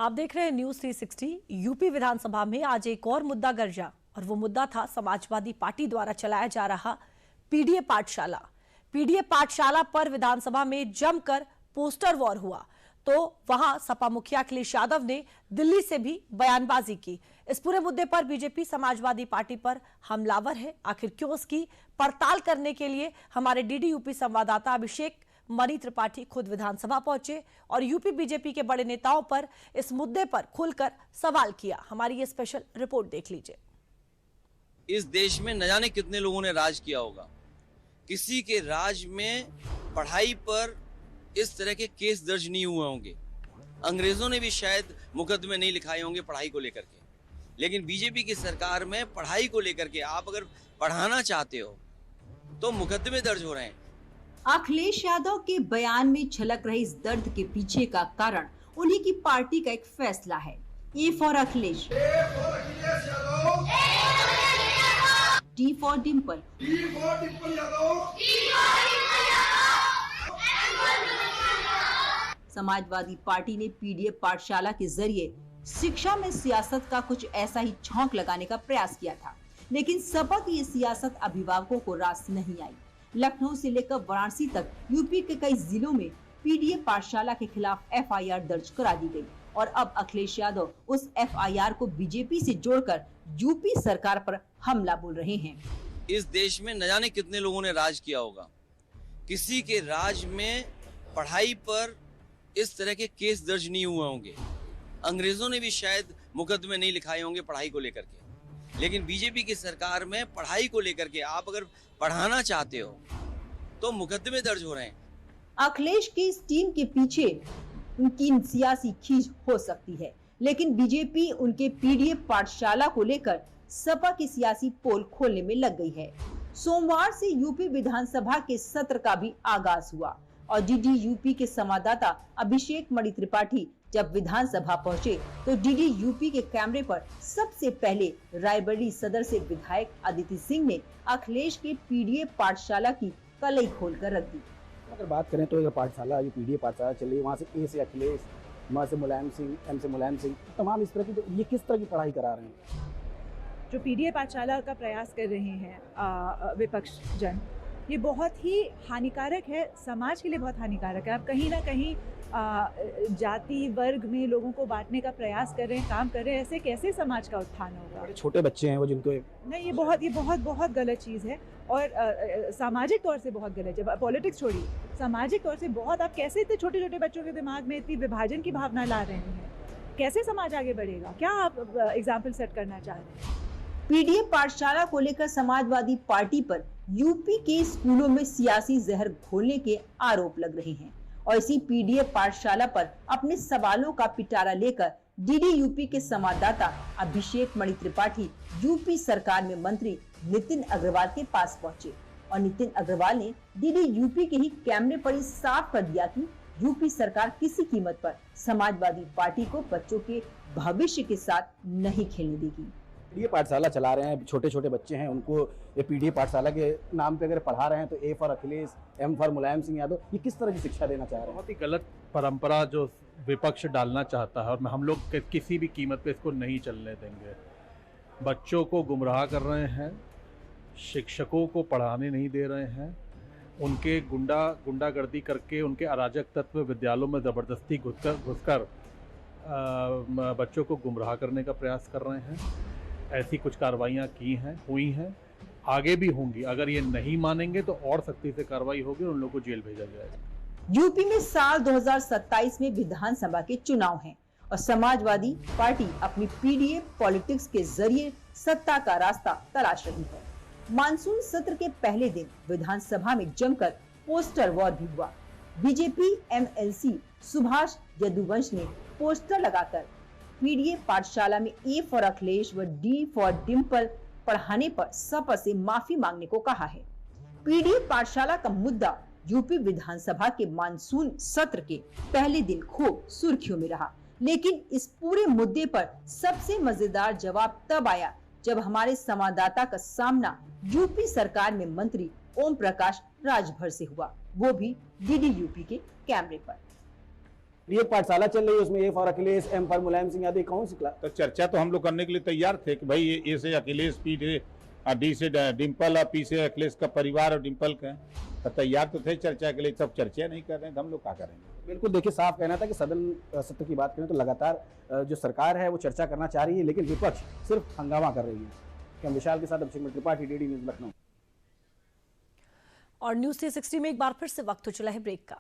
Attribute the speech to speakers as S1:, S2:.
S1: आप देख रहे हैं न्यूज 360। यूपी विधानसभा में आज एक और मुद्दा गरजा और वो मुद्दा था समाजवादी पार्टी द्वारा चलाया जा रहा पीडीए पाठशाला। पीडीए पाठशाला पर विधानसभा में जमकर पोस्टर वॉर हुआ तो वहां सपा मुखिया अखिलेश यादव ने दिल्ली से भी बयानबाजी की। इस पूरे मुद्दे पर बीजेपी समाजवादी पार्टी पर हमलावर है। आखिर क्यों, इसकी पड़ताल करने के लिए हमारे डीडी यूपी संवाददाता अभिषेक मणि त्रिपाठी खुद विधानसभा पहुंचे और यूपी बीजेपी के बड़े नेताओं पर इस मुद्दे पर खुलकर सवाल किया। हमारी ये स्पेशल रिपोर्ट देख लीजिए।
S2: इस देश में न जाने कितने लोगों ने राज किया होगा। किसी के राज में पढ़ाई पर इस तरह के केस दर्ज नहीं हुए होंगे। अंग्रेजों ने भी शायद मुकदमे नहीं लिखाए होंगे पढ़ाई को लेकर के, लेकिन बीजेपी की सरकार में पढ़ाई को लेकर के आप अगर पढ़ाना चाहते हो तो मुकदमे दर्ज हो रहे हैं।
S3: अखिलेश यादव के बयान में झलक रहे इस दर्द के पीछे का कारण उन्हीं की पार्टी का एक फैसला है। ए for Akhilesh, D for Dimple, Samajwadi party ने पीडीए पाठशाला के जरिए शिक्षा में सियासत का कुछ ऐसा ही छौंक लगाने का प्रयास किया था, लेकिन सपा की ये सियासत अभिभावकों को रास नहीं आई। लखनऊ से लेकर वाराणसी तक यूपी के कई जिलों में पीडीए पाठशाला के खिलाफ एफआईआर दर्ज करा दी गई और अब अखिलेश यादव उस एफआईआर को बीजेपी से जोड़कर यूपी सरकार पर हमला बोल रहे हैं।
S2: इस देश में न जाने कितने लोगों ने राज किया होगा। किसी के राज में पढ़ाई पर इस तरह के केस दर्ज नहीं हुए होंगे। अंग्रेजों ने भी शायद मुकदमे नहीं लिखाए होंगे पढ़ाई को लेकर के, लेकिन बीजेपी की सरकार में पढ़ाई को लेकर के आप अगर पढ़ाना चाहते हो तो मुकदमे दर्ज हो रहे हैं।
S3: अखिलेश की इस टीम के पीछे उनकी सियासी खींच हो सकती है, लेकिन बीजेपी उनके पीडीए पाठशाला को लेकर सपा की सियासी पोल खोलने में लग गई है। सोमवार से यूपी विधानसभा के सत्र का भी आगाज हुआ और डीडी यूपी के संवाददाता अभिषेक मणि त्रिपाठी जब विधानसभा पहुंचे तो डीडी यूपी के कैमरे पर सबसे पहले रायबरेली सदर से विधायक अदिति सिंह ने अखिलेश के पीडीए पाठशाला की कलई खोलकर रख दी।
S4: अगर बात करें तो ये पाठशाला, जो पीडीए पाठशाला चल रही है, वहाँ से ए से अखिलेश, म से मुलायम सिंह, एम से मुलायम सिंह, तमाम इस तरह की, तो ये किस तरह की पढ़ाई करा रहे हैं?
S5: जो पीडीए पाठशाला का प्रयास कर रहे हैं विपक्ष जन, ये बहुत ही हानिकारक है, समाज के लिए बहुत हानिकारक है। आप कहीं ना कहीं जाति वर्ग में लोगों को बांटने का प्रयास कर रहे हैं, काम कर रहे हैं। ऐसे कैसे समाज का उत्थान होगा?
S4: छोटे बच्चे हैं वो, जिनको
S5: नहीं, ये बहुत गलत चीज़ है और सामाजिक तौर से बहुत गलत है। पॉलिटिक्स छोड़िए, सामाजिक तौर से बहुत, आप कैसे इतने छोटे छोटे बच्चों के दिमाग में इतनी विभाजन की भावना ला रहे हैं? कैसे समाज आगे बढ़ेगा? क्या आप एग्जाम्पल सेट करना चाह रहे हैं?
S3: पीडीए पाठशाला को लेकर समाजवादी पार्टी पर यूपी के स्कूलों में सियासी जहर घोलने के आरोप लग रहे हैं और इसी पीडीए पाठशाला पर अपने सवालों का पिटारा लेकर डीडी यूपी के संवाददाता अभिषेक मणि त्रिपाठी यूपी सरकार में मंत्री नितिन अग्रवाल के पास पहुंचे और नितिन अग्रवाल ने डीडी यूपी के ही कैमरे पर ही साफ कर दिया कि यूपी सरकार किसी कीमत पर समाजवादी पार्टी को बच्चों के भविष्य के साथ नहीं खेलने देगी।
S4: पीडीए पाठशाला चला रहे हैं, छोटे छोटे बच्चे हैं, उनको ये पीडीए पाठशाला के नाम पे अगर पढ़ा रहे हैं तो A for Akhilesh, M for Mulayam Singh Yadav, ये किस तरह की शिक्षा देना चाह रहे हैं?
S6: बहुत ही गलत परंपरा जो विपक्ष डालना चाहता है और हम लोग किसी भी कीमत पे इसको नहीं चलने देंगे। बच्चों को गुमराह कर रहे हैं, शिक्षकों को पढ़ाने नहीं दे रहे हैं, उनके गुंडागर्दी करके उनके अराजक तत्व विद्यालयों में ज़बरदस्ती घुसकर बच्चों को गुमराह करने का प्रयास कर रहे हैं। ऐसी कुछ कार्रवाइयाँ हुई हैं, आगे भी होंगी। अगर ये नहीं मानेंगे तो और सख्ती से कार्रवाई होगी और उन लोगों को जेल भेजा जाएगा।
S3: यूपी में साल 2027 में विधानसभा के चुनाव हैं और समाजवादी पार्टी अपनी पीडीए पॉलिटिक्स के जरिए सत्ता का रास्ता तलाश रही है। मानसून सत्र के पहले दिन विधानसभा में जमकर पोस्टर वॉर भी हुआ। बीजेपी एमएलसी सुभाष यदुवंश ने पोस्टर लगाकर पीडीए पाठशाला में ए फॉर अखिलेश व डी फॉर डिम्पल पढ़ाने पर सपा से माफी मांगने को कहा है। पीडीए पाठशाला का मुद्दा यूपी विधानसभा के मानसून सत्र के पहले दिन खूब सुर्खियों में रहा, लेकिन इस पूरे मुद्दे पर सबसे मजेदार जवाब तब आया जब हमारे संवाददाता का सामना यूपी सरकार में मंत्री ओम प्रकाश राजभर से हुआ, वो भी डीडी यूपी के कैमरे पर।
S4: ये पाठशाला चल रही है, उसमें A for Akhilesh, M for Mulayam Singh Yadav, कौन सिखला?
S7: तो चर्चा तो हम लोग करने के लिए तैयार थे कि भाई ए से अखिलेश, पी से डी से डिम्पल और पी से अखिलेश का परिवार और डिम्पल का, तो तैयार तो थे चर्चा के लिए। सब चर्चा नहीं कर रहे हैं तो हम लोग क्या करेंगे?
S4: बिल्कुल, देखिए साफ कहना था कि सदन सत्र की बात करें तो लगातार जो सरकार है वो चर्चा करना चाह रही है, लेकिन विपक्ष सिर्फ हंगामा कर रही है। हम विशाल के साथ अभिषेक त्रिपाठी, DD न्यूज़, लखनऊ।
S1: और न्यूज़ 360 में एक बार फिर से वक्त हो चला है ब्रेक का।